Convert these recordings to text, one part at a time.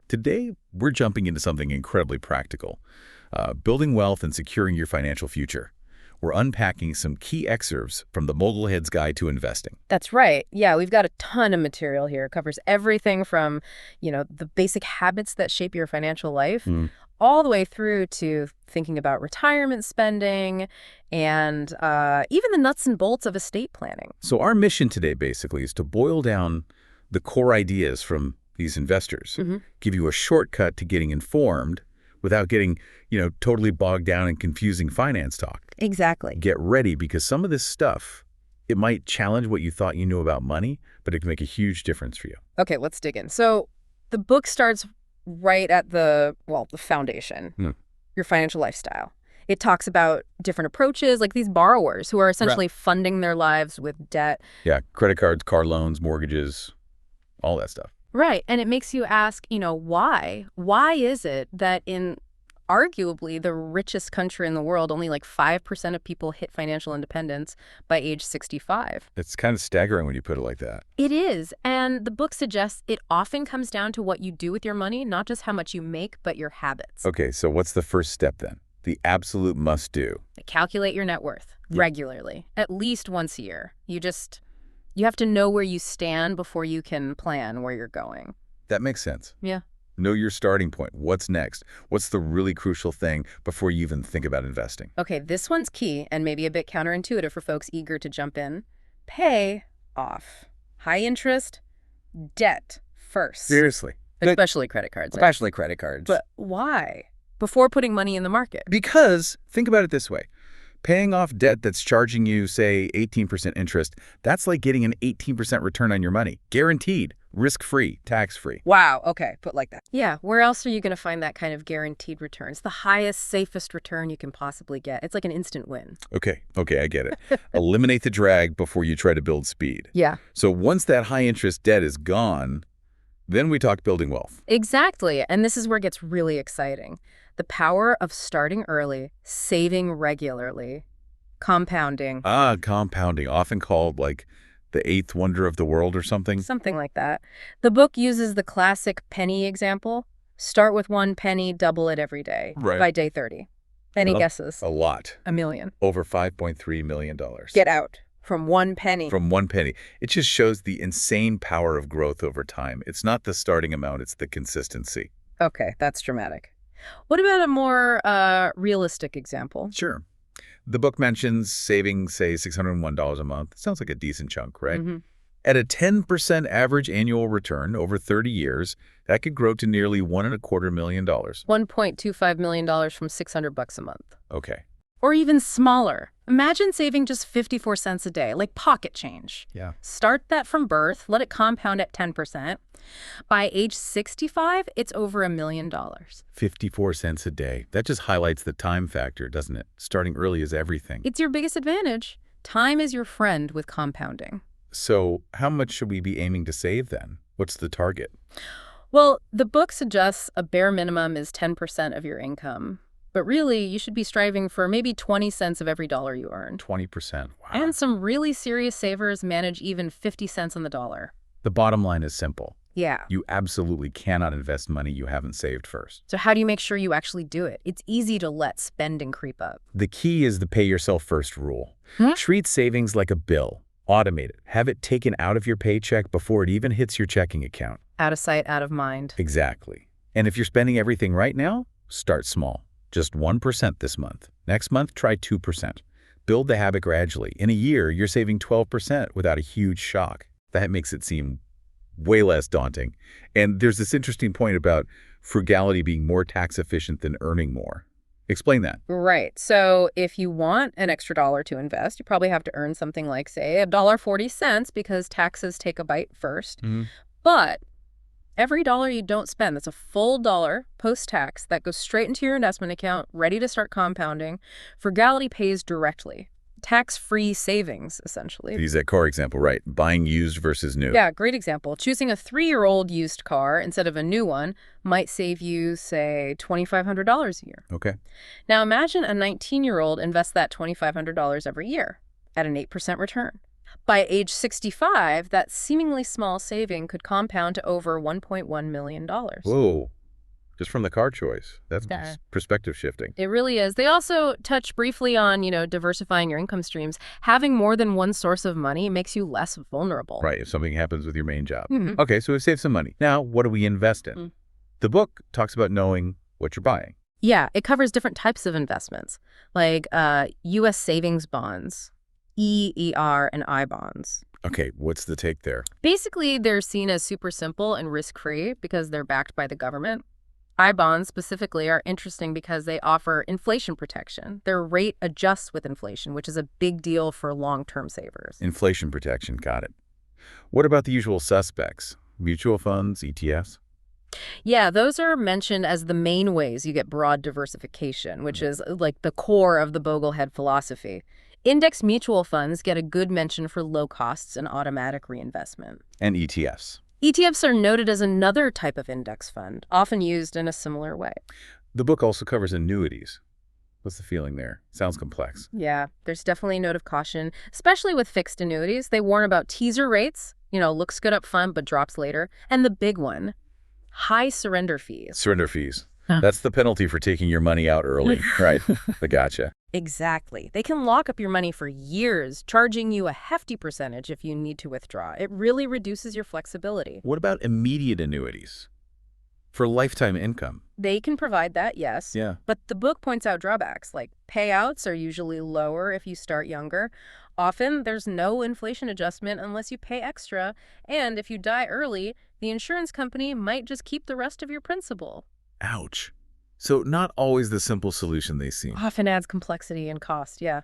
Today, we're jumping into something incredibly practical, building wealth and securing your financial future. We're unpacking some key excerpts from the Bogleheads Guide to Investing. That's right. Yeah, we've got a ton of material here. It covers everything from, the basic habits that shape your financial life, all the way through to thinking about retirement spending and even the nuts and bolts of estate planning. So our mission today, basically, is to boil down the core ideas from these investors, give you a shortcut to getting informed without getting, totally bogged down in confusing finance talk. Exactly. Get ready, because some of this stuff, it might challenge what you thought you knew about money, but it can make a huge difference for you. Okay, let's dig in. So the book starts right at the foundation, your financial lifestyle. It talks about different approaches, like these borrowers who are essentially funding their lives with debt. Yeah, credit cards, car loans, mortgages, all that stuff. Right. And it makes you ask, why? Why is it that in arguably the richest country in the world, only like 5% of people hit financial independence by age 65? It's kind of staggering when you put it like that. It is. And the book suggests it often comes down to what you do with your money, not just how much you make, but your habits. Okay, so what's the first step then? The absolute must-do. Calculate your net worth regularly, at least once a year. You have to know where you stand before you can plan where you're going. That makes sense. Yeah. Know your starting point. What's next? What's the really crucial thing before you even think about investing? Okay, this one's key and maybe a bit counterintuitive for folks eager to jump in. Pay off high interest debt first. Seriously. Especially credit cards. Especially credit cards. But why? Before putting money in the market. Because, think about it this way. Paying off debt that's charging you, say, 18% interest, that's like getting an 18% return on your money. Guaranteed, risk-free, tax-free. Wow, okay, put like that. Yeah, where else are you going to find that kind of guaranteed return? It's the highest, safest return you can possibly get. It's like an instant win. Okay, I get it. Eliminate the drag before you try to build speed. Yeah. So once that high-interest debt is gone, then we talk building wealth. Exactly, and this is where it gets really exciting. The power of starting early, saving regularly, compounding. Compounding, often called like the eighth wonder of the world or something. Something like that. The book uses the classic penny example. Start with 1 penny, double it every day by day 30. Any guesses? A lot. $1 million. Over $5.3 million. Get out. From 1 penny. From 1 penny. It just shows the insane power of growth over time. It's not the starting amount, it's the consistency. Okay, that's dramatic. What about a more realistic example? Sure. The book mentions saving, say, $601 a month. Sounds like a decent chunk, right? At a 10% average annual return over 30 years, that could grow to nearly $1.25 million. $1.25 million from $600 a month. Okay. Or even smaller. Imagine saving just 54 cents a day, like pocket change. Yeah. Start that from birth, let it compound at 10%. By age 65, it's over $1 million. 54 cents a day. That just highlights the time factor, doesn't it? Starting early is everything. It's your biggest advantage. Time is your friend with compounding. So how much should we be aiming to save then? What's the target? Well, the book suggests a bare minimum is 10% of your income. But really, you should be striving for maybe 20 cents of every dollar you earn. 20%. Wow. And some really serious savers manage even 50 cents on the dollar. The bottom line is simple. Yeah. You absolutely cannot invest money you haven't saved first. So how do you make sure you actually do it? It's easy to let spending creep up. The key is the pay yourself first rule. Treat savings like a bill. Automate it. Have it taken out of your paycheck before it even hits your checking account. Out of sight, out of mind. Exactly. And if you're spending everything right now, start small. Just 1% this month. Next month, try 2%. Build the habit gradually. In a year, you're saving 12% without a huge shock. That makes it seem way less daunting. And there's this interesting point about frugality being more tax efficient than earning more. Explain that. Right. So if you want an extra dollar to invest, you probably have to earn something like, say, $1.40 because taxes take a bite first. But every dollar you don't spend, that's a full dollar post-tax that goes straight into your investment account, ready to start compounding. Frugality pays directly. Tax-free savings, essentially. Use that car example, right? Buying used versus new. Yeah, great example. Choosing a 3-year-old used car instead of a new one might save you, say, $2,500 a year. Okay. Now imagine a 19-year-old invests that $2,500 every year at an 8% return. By age 65, that seemingly small saving could compound to over $1.1 million. Whoa. Just from the card choice. That's Yeah. perspective shifting. It really is. They also touch briefly on, diversifying your income streams. Having more than one source of money makes you less vulnerable. Right, if something happens with your main job. Mhm. Okay, so we've saved some money. Now, what do we invest in? The book talks about knowing what you're buying. Yeah, it covers different types of investments, like U.S. savings bonds, EER, and I bonds. Okay, what's the take there? Basically, they're seen as super simple and risk-free because they're backed by the government. I bonds specifically are interesting because they offer inflation protection. Their rate adjusts with inflation, which is a big deal for long-term savers. Inflation protection, got it. What about the usual suspects? Mutual funds, ETFs? Yeah, those are mentioned as the main ways you get broad diversification, which is like the core of the Boglehead philosophy. Index mutual funds get a good mention for low costs and automatic reinvestment. And ETFs. ETFs are noted as another type of index fund, often used in a similar way. The book also covers annuities. What's the feeling there? Sounds complex. Yeah, there's definitely a note of caution, especially with fixed annuities. They warn about teaser rates, looks good up front but drops later. And the big one, high surrender fees. Surrender fees. That's the penalty for taking your money out early, right? I gotcha. Exactly. They can lock up your money for years, charging you a hefty percentage if you need to withdraw. It really reduces your flexibility. What about immediate annuities? For lifetime income? They can provide that, yes. Yeah. But the book points out drawbacks, like payouts are usually lower if you start younger. Often, there's no inflation adjustment unless you pay extra. And if you die early, the insurance company might just keep the rest of your principal. Ouch. So not always the simple solution they seem. Often adds complexity and cost, yeah.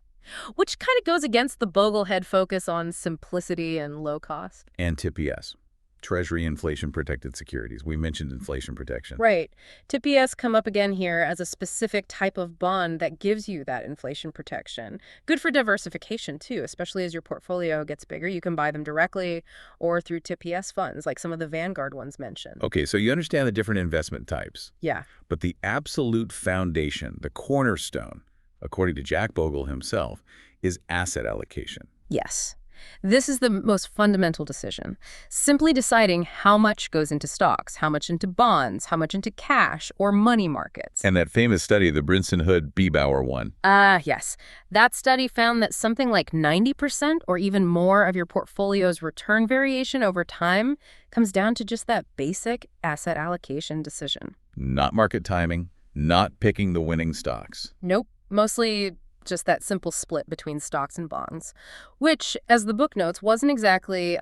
Which kind of goes against the Boglehead focus on simplicity and low cost. And TPS, Treasury Inflation Protected Securities. We mentioned inflation protection. Right. TPS come up again here as a specific type of bond that gives you that inflation protection. Good for diversification, too, especially as your portfolio gets bigger. You can buy them directly or through TPS funds, like some of the Vanguard ones mentioned. Okay, so you understand the different investment types. Yeah. But the absolute foundation, the cornerstone, according to Jack Bogle himself, is asset allocation. Yes. This is the most fundamental decision. Simply deciding how much goes into stocks, how much into bonds, how much into cash or money markets. And that famous study, the Brinson-Hood-Biebauer one. Yes. That study found that something like 90% or even more of your portfolio's return variation over time comes down to just that basic asset allocation decision. Not market timing, not picking the winning stocks. Nope. Mostly just that simple split between stocks and bonds, which, as the book notes, wasn't exactly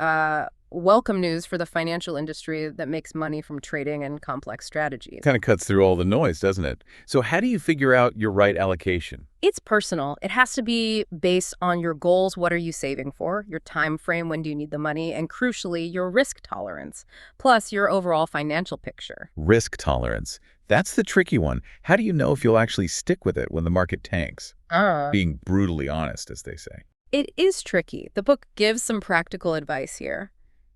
welcome news for the financial industry that makes money from trading and complex strategies. Kind of cuts through all the noise, doesn't it? So how do you figure out your right allocation? It's personal. It has to be based on your goals. What are you saving for? Your time frame, when do you need the money? And crucially, your risk tolerance, plus your overall financial picture. Risk tolerance. That's the tricky one. How do you know if you'll actually stick with it when the market tanks? Being brutally honest, as they say. It is tricky. The book gives some practical advice here.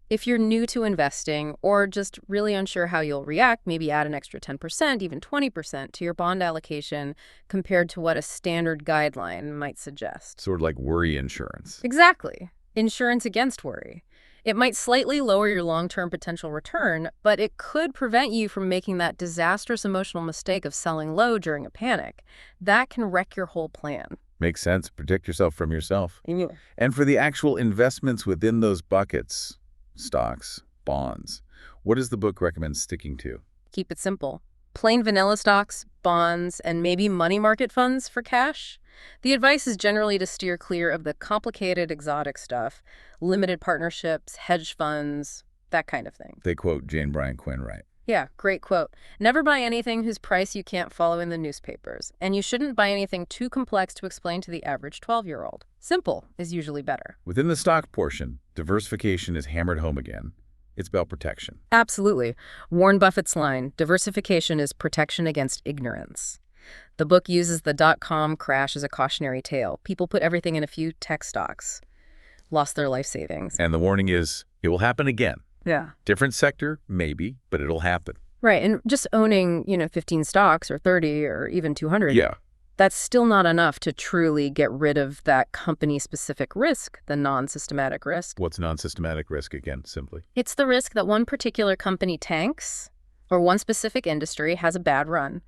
If you're new to investing or just really unsure how you'll react, maybe add an extra 10%, even 20% to your bond allocation compared to what a standard guideline might suggest. Sort of like worry insurance. Exactly. Insurance against worry. It might slightly lower your long-term potential return, but it could prevent you from making that disastrous emotional mistake of selling low during a panic. That can wreck your whole plan. Makes sense. Protect yourself from yourself. Yeah. And for the actual investments within those buckets, stocks, bonds, what does the book recommend sticking to? Keep it simple. Plain vanilla stocks, bonds, and maybe money market funds for cash. The advice is generally to steer clear of the complicated, exotic stuff, limited partnerships, hedge funds, that kind of thing. They quote Jane Bryant Quinn, right? Yeah, great quote. Never buy anything whose price you can't follow in the newspapers. And you shouldn't buy anything too complex to explain to the average 12-year-old. Simple is usually better. Within the stock portion, diversification is hammered home again. It's about protection. Absolutely. Warren Buffett's line, diversification is protection against ignorance. The book uses the dot-com crash as a cautionary tale. People put everything in a few tech stocks, lost their life savings. And the warning is, it will happen again. Yeah. Different sector, maybe, but it'll happen. Right, and just owning, 15 stocks or 30 or even 200. Yeah. That's still not enough to truly get rid of that company-specific risk, the non-systematic risk. What's non-systematic risk again, simply? It's the risk that one particular company tanks or one specific industry has a bad run.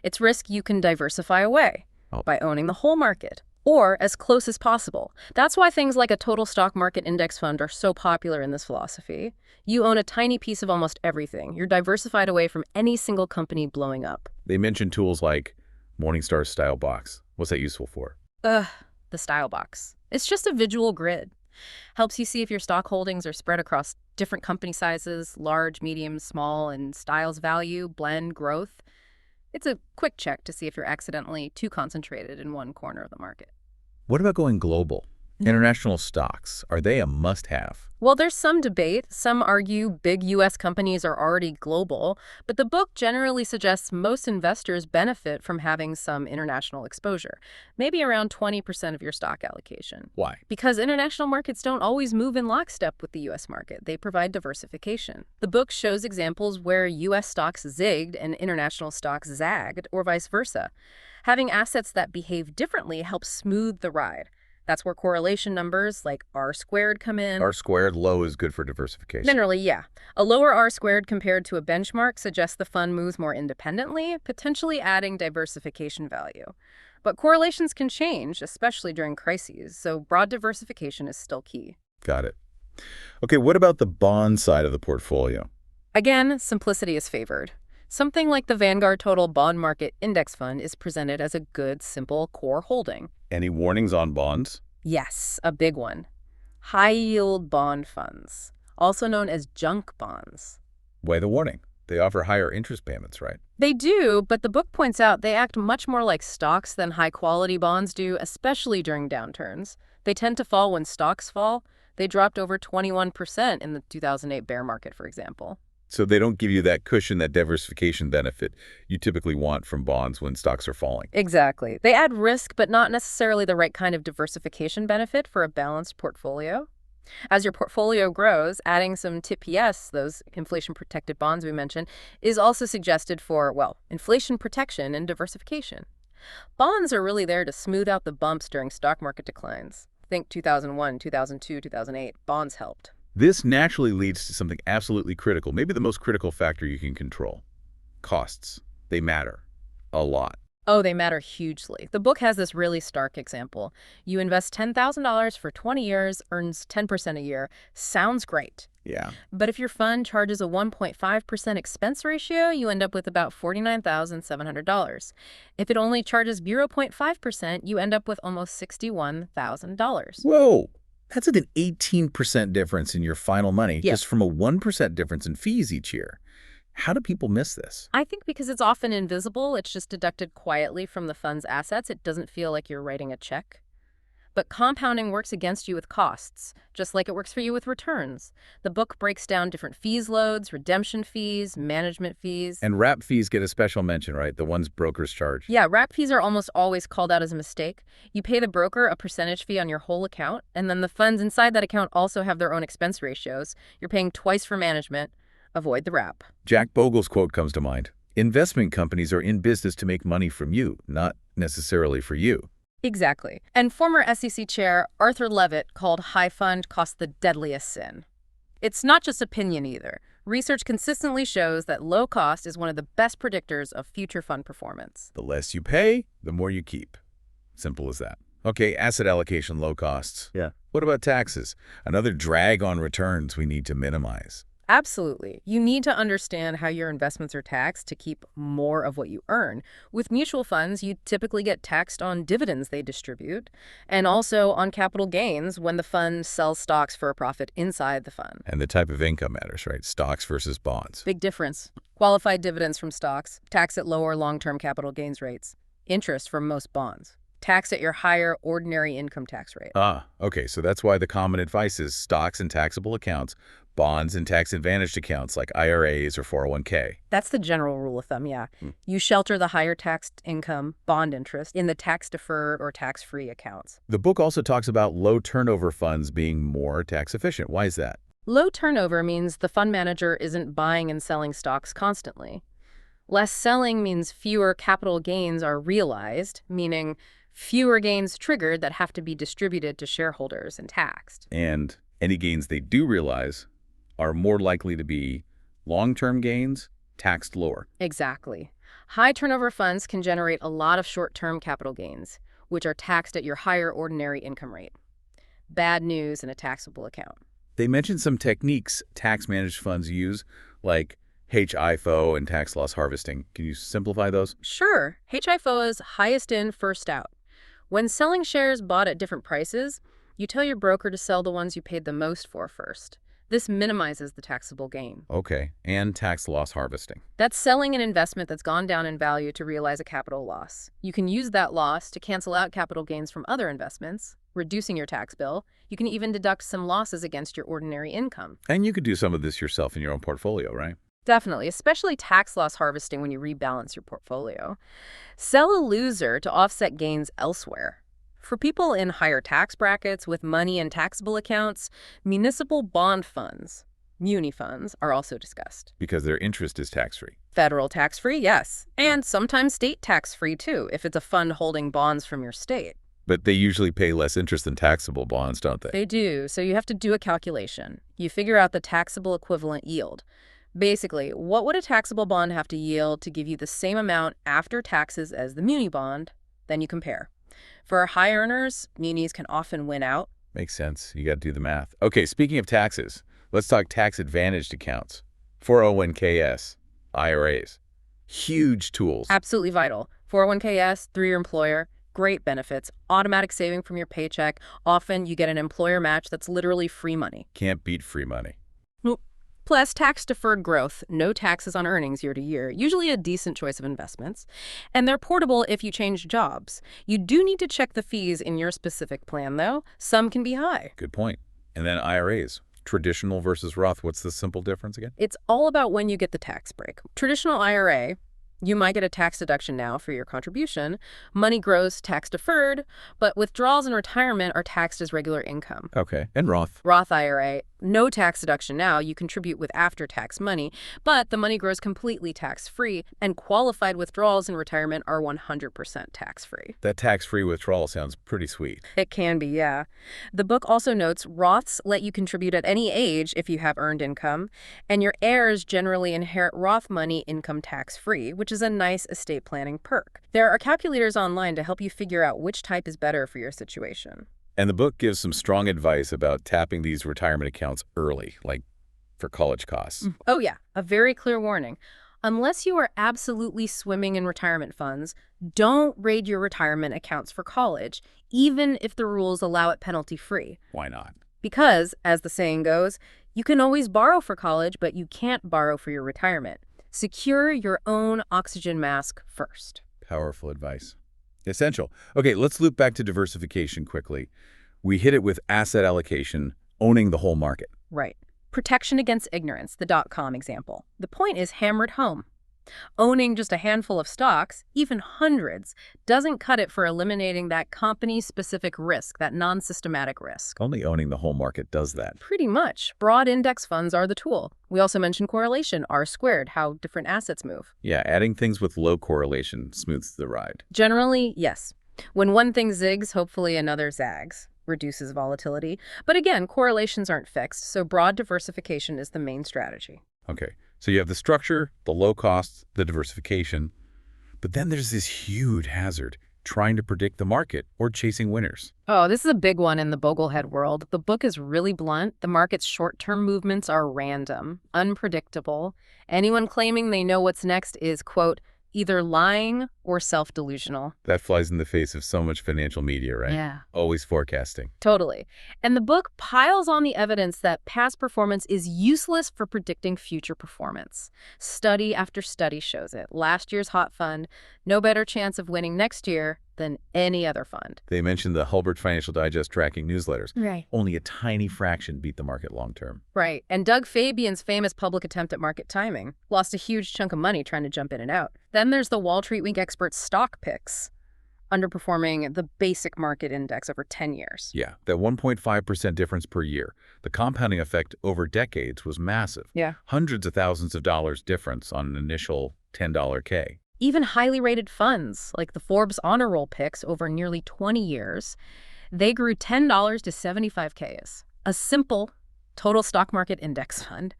It's risk you can diversify away by owning the whole market or as close as possible. That's why things like a total stock market index fund are so popular in this philosophy. You own a tiny piece of almost everything. You're diversified away from any single company blowing up. They mention tools like Morningstar's Style Box. What's that useful for? The Style Box. It's just a visual grid. Helps you see if your stock holdings are spread across different company sizes, large, medium, small, and styles value, blend, growth. It's a quick check to see if you're accidentally too concentrated in one corner of the market. What about going global? International stocks, are they a must-have? Well, there's some debate. Some argue big U.S. companies are already global, but the book generally suggests most investors benefit from having some international exposure, maybe around 20% of your stock allocation. Why? Because international markets don't always move in lockstep with the U.S. market. They provide diversification. The book shows examples where U.S. stocks zigged and international stocks zagged, or vice versa. Having assets that behave differently helps smooth the ride. That's where correlation numbers like R-squared come in. R-squared low is good for diversification. Generally, yeah. A lower R-squared compared to a benchmark suggests the fund moves more independently, potentially adding diversification value. But correlations can change, especially during crises, so broad diversification is still key. Got it. Okay, what about the bond side of the portfolio? Again, simplicity is favored. Something like the Vanguard Total Bond Market Index Fund is presented as a good, simple core holding. Any warnings on bonds? Yes, a big one. High-yield bond funds, also known as junk bonds. Why the warning? They offer higher interest payments, right? They do, but the book points out they act much more like stocks than high-quality bonds do, especially during downturns. They tend to fall when stocks fall. They dropped over 21% in the 2008 bear market, for example. So they don't give you that cushion, that diversification benefit you typically want from bonds when stocks are falling. Exactly. They add risk, but not necessarily the right kind of diversification benefit for a balanced portfolio. As your portfolio grows, adding some TPS, those inflation-protected bonds we mentioned, is also suggested for, well, inflation protection and diversification. Bonds are really there to smooth out the bumps during stock market declines. Think 2001, 2002, 2008. Bonds helped. This naturally leads to something absolutely critical, maybe the most critical factor you can control. Costs. They matter. A lot. Oh, they matter hugely. The book has this really stark example. You invest $10,000 for 20 years, earns 10% a year. Sounds great. Yeah. But if your fund charges a 1.5% expense ratio, you end up with about $49,700. If it only charges 0.5%, you end up with almost $61,000. Whoa! That's an 18% difference in your final money Yeah. just from a 1% difference in fees each year. How do people miss this? I think because it's often invisible, it's just deducted quietly from the fund's assets. It doesn't feel like you're writing a check. But compounding works against you with costs, just like it works for you with returns. The book breaks down different fees loads, redemption fees, management fees. And wrap fees get a special mention, right? The ones brokers charge. Yeah, wrap fees are almost always called out as a mistake. You pay the broker a percentage fee on your whole account, and then the funds inside that account also have their own expense ratios. You're paying twice for management. Avoid the wrap. Jack Bogle's quote comes to mind. Investment companies are in business to make money from you, not necessarily for you. Exactly. And former SEC Chair Arthur Levitt called high fund cost the deadliest sin. It's not just opinion either. Research consistently shows that low cost is one of the best predictors of future fund performance. The less you pay, the more you keep. Simple as that. Okay, asset allocation, low costs. Yeah. What about taxes? Another drag on returns we need to minimize. Absolutely. You need to understand how your investments are taxed to keep more of what you earn. With mutual funds, you typically get taxed on dividends they distribute and also on capital gains when the fund sells stocks for a profit inside the fund. And the type of income matters, right? Stocks versus bonds. Big difference. Qualified dividends from stocks, tax at lower long-term capital gains rates. Interest from most bonds, tax at your higher ordinary income tax rate. Okay, so that's why the common advice is stocks and taxable accounts, bonds and tax-advantaged accounts like IRAs or 401k. That's the general rule of thumb, yeah. You shelter the higher taxed income, bond interest, in the tax-deferred or tax-free accounts. The book also talks about low turnover funds being more tax efficient. Why is that? Low turnover means the fund manager isn't buying and selling stocks constantly. Less selling means fewer capital gains are realized, meaning fewer gains triggered that have to be distributed to shareholders and taxed. And any gains they do realize are more likely to be long-term gains, taxed lower. Exactly. High turnover funds can generate a lot of short-term capital gains, which are taxed at your higher ordinary income rate. Bad news in a taxable account. They mentioned some techniques tax-managed funds use, like HIFO and tax loss harvesting. Can you simplify those? Sure. HIFO is highest in, first out. When selling shares bought at different prices, you tell your broker to sell the ones you paid the most for first. This minimizes the taxable gain. Okay, and tax loss harvesting. That's selling an investment that's gone down in value to realize a capital loss. You can use that loss to cancel out capital gains from other investments, reducing your tax bill. You can even deduct some losses against your ordinary income. And you could do some of this yourself in your own portfolio, right? Definitely, especially tax loss harvesting when you rebalance your portfolio. Sell a loser to offset gains elsewhere. For people in higher tax brackets with money in taxable accounts, municipal bond funds, muni funds, are also discussed. Because their interest is tax-free. Federal tax-free, yes. And sometimes state tax-free, too, if it's a fund holding bonds from your state. But they usually pay less interest than taxable bonds, don't they? They do, so you have to do a calculation. You figure out the taxable equivalent yield. Basically, what would a taxable bond have to yield to give you the same amount after taxes as the muni bond? Then you compare. For high earners, munis can often win out. Makes sense. You got to do the math. Okay, speaking of taxes, let's talk tax-advantaged accounts. 401ks, IRAs. Huge tools. Absolutely vital. 401ks, through your employer, great benefits, automatic saving from your paycheck. Often you get an employer match that's literally free money. Can't beat free money. Nope. Plus, tax-deferred growth, no taxes on earnings year to year, usually a decent choice of investments. And they're portable if you change jobs. You do need to check the fees in your specific plan, though. Some can be high. Good point. And then IRAs. Traditional versus Roth. What's the simple difference again? It's all about when you get the tax break. Traditional IRA, you might get a tax deduction now for your contribution. Money grows tax-deferred, but withdrawals in retirement are taxed as regular income. Okay. And Roth. Roth IRA, no tax deduction now. You contribute with after-tax money, but the money grows completely tax-free, and qualified withdrawals in retirement are 100% tax-free. That tax-free withdrawal sounds pretty sweet. It can be, yeah. The book also notes Roths let you contribute at any age if you have earned income, and your heirs generally inherit Roth money income tax-free, which is a nice estate planning perk. There are calculators online to help you figure out which type is better for your situation. And the book gives some strong advice about tapping these retirement accounts early, like for college costs. Oh yeah, a very clear warning. Unless you are absolutely swimming in retirement funds, don't raid your retirement accounts for college, even if the rules allow it penalty-free. Why not? Because, as the saying goes, you can always borrow for college, but you can't borrow for your retirement. Secure your own oxygen mask first. Powerful advice. Essential. Okay, let's loop back to diversification quickly. We hit it with asset allocation, owning the whole market. Right. Protection against ignorance, the .com example. The point is hammered home. Owning just a handful of stocks, even hundreds, doesn't cut it for eliminating that company-specific risk, that non-systematic risk. Only owning the whole market does that. Pretty much. Broad index funds are the tool. We also mentioned correlation, R squared, how different assets move. Yeah, adding things with low correlation smooths the ride. Generally, yes. When one thing zigs, hopefully another zags. Reduces volatility. But again, correlations aren't fixed, so broad diversification is the main strategy. Okay, so you have the structure, the low costs, the diversification, but then there's this huge hazard, trying to predict the market or chasing winners. Oh, this is a big one in the Boglehead world. The book is really blunt. The market's short-term movements are random, unpredictable. Anyone claiming they know what's next is, quote, either lying or self-delusional. That flies in the face of so much financial media, right? Yeah. Always forecasting. Totally. And the book piles on the evidence that past performance is useless for predicting future performance. Study after study shows it. Last year's hot fund, no better chance of winning next year than any other fund. They mentioned the Hulbert Financial Digest tracking newsletters. Right. Only a tiny fraction beat the market long term. Right. And Doug Fabian's famous public attempt at market timing lost a huge chunk of money trying to jump in and out. Then there's the Wall Street Week experts' stock picks. underperforming the basic market index over 10 years. Yeah, that 1.5% difference per year. The compounding effect over decades was massive. Yeah. Hundreds of thousands of dollars difference on an initial $10 K. Even highly rated funds, like the Forbes Honor Roll picks over nearly 20 years, they grew $10 to 75 Ks. A simple total stock market index fund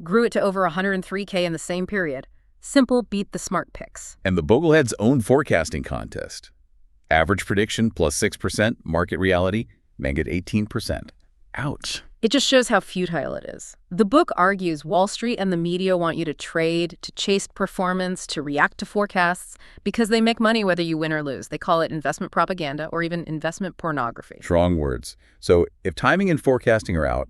grew it to over 103K in the same period. Simple beat the smart picks. And the Bogleheads' own forecasting contest. Average prediction plus 6%, market reality, negative 18%. Ouch. It just shows how futile it is. The book argues Wall Street and the media want you to trade, to chase performance, to react to forecasts, because they make money whether you win or lose. They call it investment propaganda or even investment pornography. Strong words. So if timing and forecasting are out,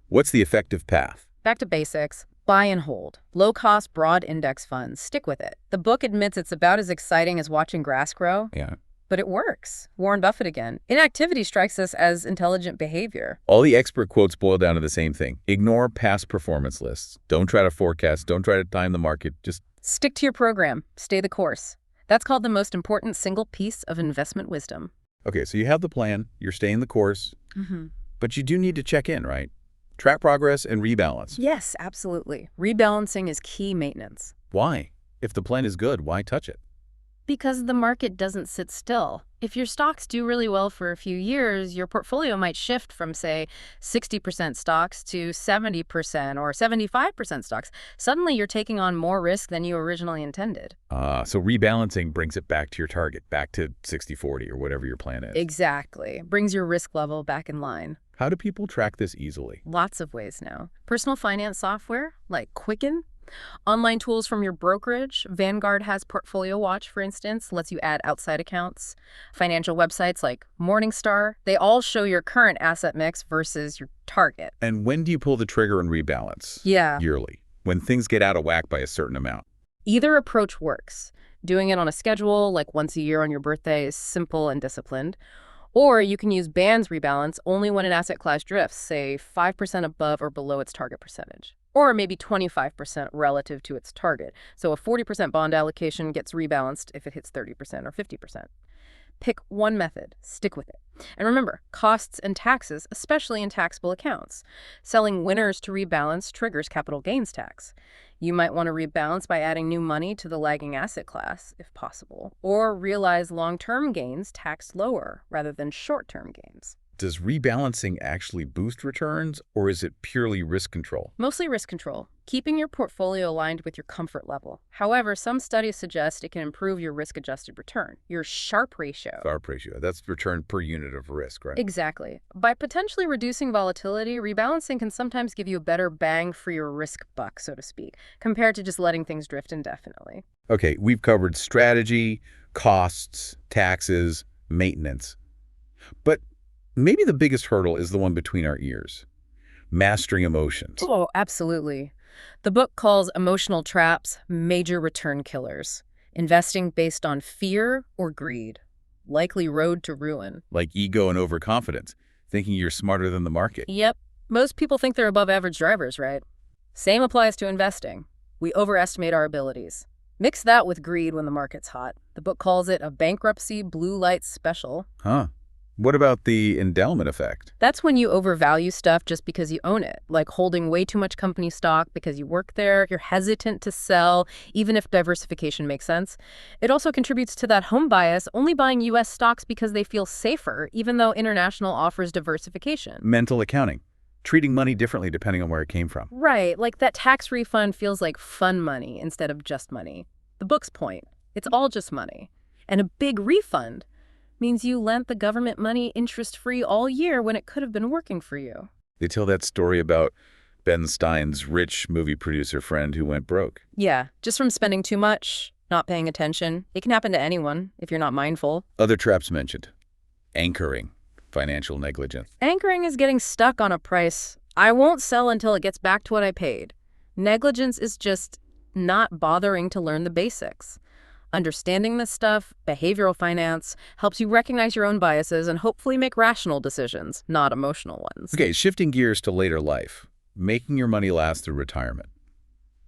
what's the effective path? Back to basics. Buy and hold. Low-cost, broad index funds. Stick with it. The book admits it's about as exciting as watching grass grow. Yeah. But it works. Warren Buffett again. Inactivity strikes us as intelligent behavior. All the expert quotes boil down to the same thing. Ignore past performance lists. Don't try to forecast. Don't try to time the market. Just stick to your program. Stay the course. That's called the most important single piece of investment wisdom. Okay, so you have the plan. You're staying the course. But you do need to check in, right? Track progress and rebalance. Yes, absolutely. Rebalancing is key maintenance. Why? If the plan is good, why touch it? Because the market doesn't sit still. If your stocks do really well for a few years, your portfolio might shift from, say, 60% stocks to 70% or 75% stocks. Suddenly, you're taking on more risk than you originally intended. So rebalancing brings it back to your target, back to 60-40 or whatever your plan is. Exactly. Brings your risk level back in line. How do people track this easily? Lots of ways now. Personal finance software like Quicken. Online tools from your brokerage. Vanguard has Portfolio Watch, for instance, lets you add outside accounts. Financial websites like Morningstar, they all show your current asset mix versus your target. And when do you pull the trigger and rebalance? Yeah. Yearly, when things get out of whack by a certain amount. Either approach works. Doing it on a schedule, like once a year on your birthday, is simple and disciplined. Or you can use bands rebalance only when an asset class drifts, say 5% above or below its target percentage. Or maybe 25% relative to its target. So a 40% bond allocation gets rebalanced if it hits 30% or 50%. Pick one method, stick with it. And remember, costs and taxes, especially in taxable accounts. Selling winners to rebalance triggers capital gains tax. You might want to rebalance by adding new money to the lagging asset class, if possible, or realize long-term gains taxed lower rather than short-term gains. Does rebalancing actually boost returns, or is it purely risk control? Mostly risk control, keeping your portfolio aligned with your comfort level. However, some studies suggest it can improve your risk-adjusted return, your Sharpe ratio. Sharpe ratio, that's return per unit of risk, right? Exactly. By potentially reducing volatility, rebalancing can sometimes give you a better bang for your risk buck, so to speak, compared to just letting things drift indefinitely. Okay, we've covered strategy, costs, taxes, maintenance. But maybe the biggest hurdle is the one between our ears. Mastering emotions. Oh, absolutely. The book calls emotional traps major return killers. Investing based on fear or greed. Likely road to ruin. Like ego and overconfidence, thinking you're smarter than the market. Yep. Most people think they're above average drivers, right? Same applies to investing. We overestimate our abilities. Mix that with greed when the market's hot. The book calls it a bankruptcy blue light special. Huh. What about the endowment effect? That's when you overvalue stuff just because you own it, like holding way too much company stock because you work there, you're hesitant to sell, even if diversification makes sense. It also contributes to that home bias, only buying U.S. stocks because they feel safer, even though international offers diversification. Mental accounting. Treating money differently depending on where it came from. Right, like that tax refund feels like fun money instead of just money. The book's point, it's all just money. And a big refund means you lent the government money interest-free all year when it could have been working for you. They tell that story about Ben Stein's rich movie producer friend who went broke. Yeah, just from spending too much, not paying attention. It can happen to anyone if you're not mindful. Other traps mentioned. Anchoring. Financial negligence. Anchoring is getting stuck on a price. I won't sell until it gets back to what I paid. Negligence is just not bothering to learn the basics. Understanding this stuff, behavioral finance, helps you recognize your own biases and hopefully make rational decisions, not emotional ones. Okay, shifting gears to later life. Making your money last through retirement.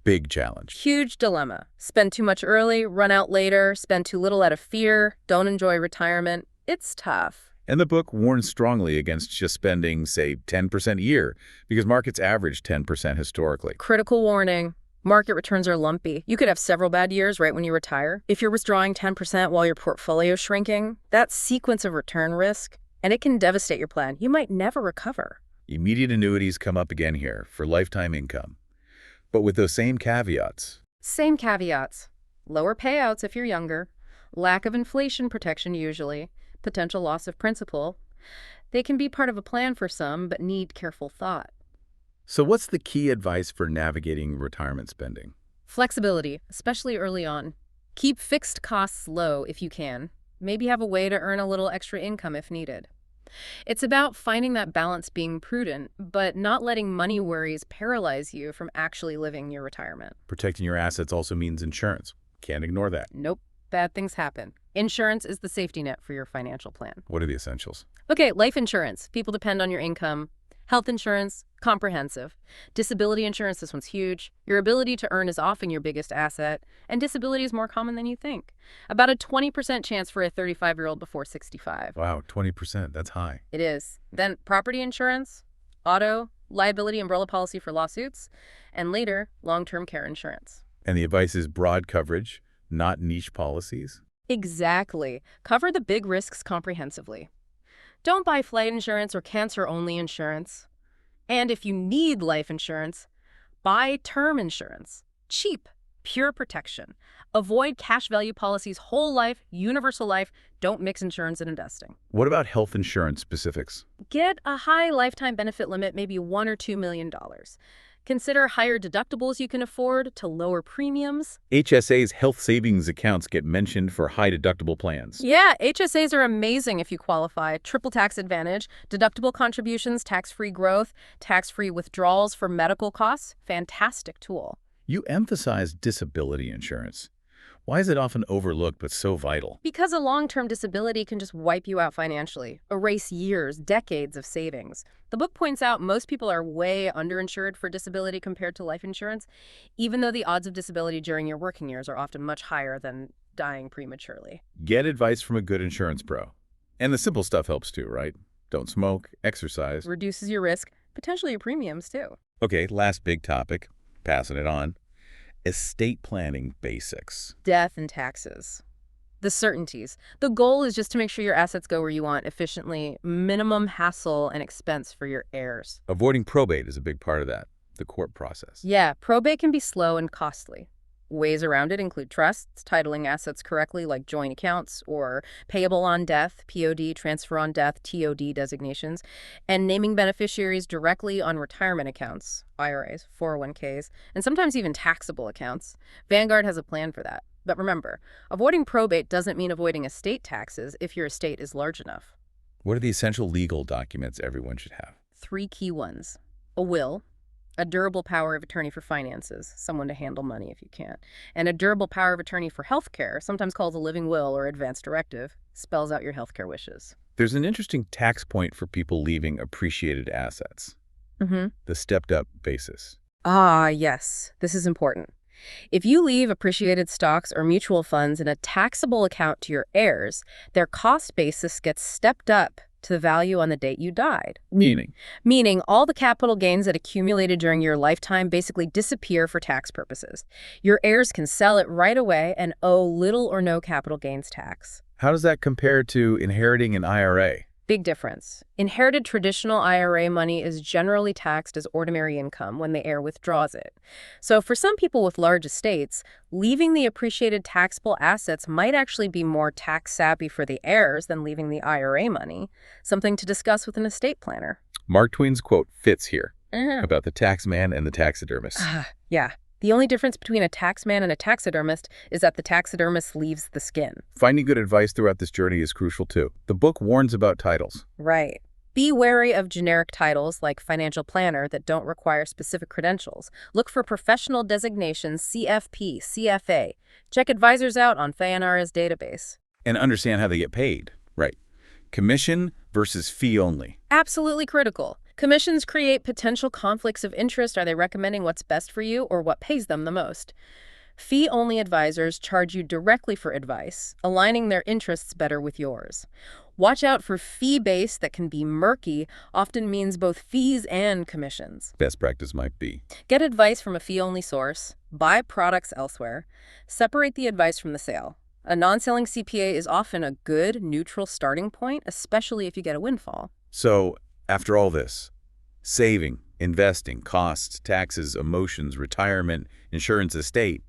Big challenge. Huge dilemma. Spend too much early, run out later, spend too little out of fear, don't enjoy retirement. It's tough. And the book warns strongly against just spending, say, 10% a year, because markets average 10% historically. Critical warning. Market returns are lumpy. You could have several bad years right when you retire. If you're withdrawing 10% while your portfolio is shrinking, that sequence of return risk, and it can devastate your plan. You might never recover. Immediate annuities come up again here for lifetime income. But with those same caveats. Same caveats. Lower payouts if you're younger, lack of inflation protection usually, potential loss of principal. They can be part of a plan for some, but need careful thought. So what's the key advice for navigating retirement spending? Flexibility, especially early on. Keep fixed costs low if you can. Maybe have a way to earn a little extra income if needed. It's about finding that balance, being prudent, but not letting money worries paralyze you from actually living your retirement. Protecting your assets also means insurance. Can't ignore that. Nope. Bad things happen. Insurance is the safety net for your financial plan. What are the essentials? Okay, life insurance. People depend on your income. Health insurance, comprehensive. Disability insurance, this one's huge. Your ability to earn is often your biggest asset, and disability is more common than you think. About a 20% chance for a 35-year-old before 65. Wow, 20%. That's high. It is. Then property insurance, auto, liability umbrella policy for lawsuits, and later, long-term care insurance. And the advice is broad coverage, not niche policies? Exactly. Cover the big risks comprehensively. Don't buy flight insurance or cancer-only insurance. And if you need life insurance, buy term insurance. Cheap, pure protection. Avoid cash value policies, whole life, universal life. Don't mix insurance and investing. What about health insurance specifics? Get a high lifetime benefit limit, maybe $1 or $2 million. Consider higher deductibles you can afford to lower premiums. HSA's health savings accounts get mentioned for high deductible plans. Yeah, HSAs are amazing if you qualify. Triple tax advantage, deductible contributions, tax-free growth, tax-free withdrawals for medical costs. Fantastic tool. You emphasize disability insurance. Why is it often overlooked but so vital? Because a long-term disability can just wipe you out financially, erase years, decades of savings. The book points out most people are way underinsured for disability compared to life insurance, even though the odds of disability during your working years are often much higher than dying prematurely. Get advice from a good insurance pro. And the simple stuff helps too, right? Don't smoke, exercise. Reduces your risk, potentially your premiums too. Okay, last big topic, passing it on. Estate planning basics. Death and taxes. The certainties. The goal is just to make sure your assets go where you want efficiently, minimum hassle and expense for your heirs. Avoiding probate is a big part of that, the court process. Yeah, probate can be slow and costly. Ways around it include trusts, titling assets correctly like joint accounts, or payable on death, POD, transfer on death, TOD designations, and naming beneficiaries directly on retirement accounts, IRAs, 401ks, and sometimes even taxable accounts. Vanguard has a plan for that. But remember, avoiding probate doesn't mean avoiding estate taxes if your estate is large enough. What are the essential legal documents everyone should have? 3 key ones. A will. A durable power of attorney for finances, someone to handle money if you can't. And a durable power of attorney for healthcare, sometimes called a living will or advance directive, spells out your healthcare wishes. There's an interesting tax point for people leaving appreciated assets. The stepped-up basis. Ah, yes. This is important. If you leave appreciated stocks or mutual funds in a taxable account to your heirs, their cost basis gets stepped up to the value on the date you died. Meaning all the capital gains that accumulated during your lifetime basically disappear for tax purposes. Your heirs can sell it right away and owe little or no capital gains tax. How does that compare to inheriting an IRA? Big difference. Inherited traditional IRA money is generally taxed as ordinary income when the heir withdraws it. So for some people with large estates, leaving the appreciated taxable assets might actually be more tax savvy for the heirs than leaving the IRA money, something to discuss with an estate planner. Mark Twain's quote fits here about the tax man and the taxidermist. Yeah. The only difference between a taxman and a taxidermist is that the taxidermist leaves the skin. Finding good advice throughout this journey is crucial too. The book warns about titles. Right. Be wary of generic titles like financial planner that don't require specific credentials. Look for professional designations, CFP, CFA. Check advisors out on FANRA's database. And understand how they get paid. Right. Commission versus fee only. Absolutely critical. Commissions create potential conflicts of interest. Are they recommending what's best for you or what pays them the most? Fee-only advisors charge you directly for advice, aligning their interests better with yours. Watch out for fee-based that can be murky, often means both fees and commissions. Best practice might be. Get advice from a fee-only source, buy products elsewhere, separate the advice from the sale. A non-selling CPA is often a good, neutral starting point, especially if you get a windfall. So, after all this, saving, investing, costs, taxes, emotions, retirement, insurance, estate,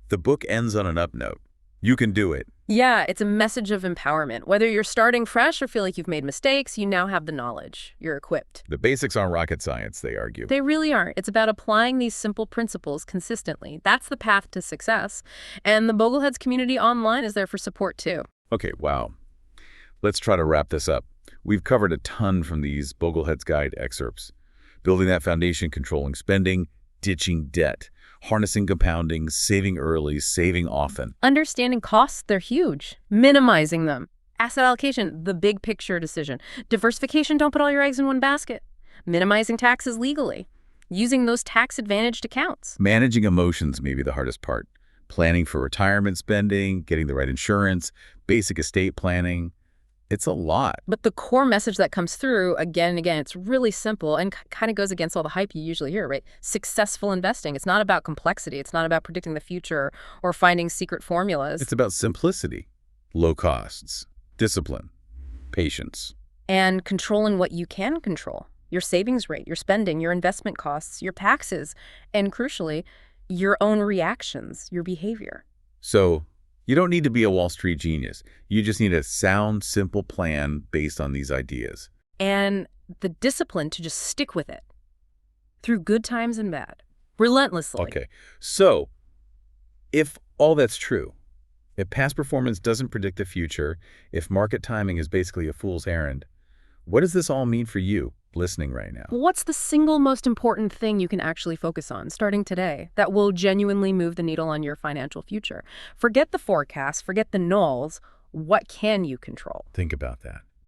the book ends on an up note. You can do it. Yeah, it's a message of empowerment. Whether you're starting fresh or feel like you've made mistakes, you now have the knowledge. You're equipped. The basics aren't rocket science, they argue. They really aren't. It's about applying these simple principles consistently. That's the path to success. And the Bogleheads community online is there for support too. Okay, wow. Let's try to wrap this up. We've covered a ton from these Bogleheads Guide excerpts. Building that foundation, controlling spending, ditching debt, harnessing compounding, saving early, saving often. Understanding costs, they're huge. Minimizing them. Asset allocation, the big picture decision. Diversification, don't put all your eggs in one basket. Minimizing taxes legally. Using those tax-advantaged accounts. Managing emotions may be the hardest part. Planning for retirement spending, getting the right insurance, basic estate planning. It's a lot. But the core message that comes through again and again, it's really simple and kind of goes against all the hype you usually hear, right? Successful investing. It's not about complexity. It's not about predicting the future or finding secret formulas. It's about simplicity, low costs, discipline, patience. And controlling what you can control. Your savings rate, your spending, your investment costs, your taxes, and crucially, your own reactions, your behavior. So, you don't need to be a Wall Street genius. You just need a sound, simple plan based on these ideas. And the discipline to just stick with it through good times and bad, relentlessly. Okay, so if all that's true, if past performance doesn't predict the future, if market timing is basically a fool's errand, what does this all mean for you listening right now? What's the single most important thing you can actually focus on starting today that will genuinely move the needle on your financial future? Forget the forecast, forget the nulls. What can you control? Think about that.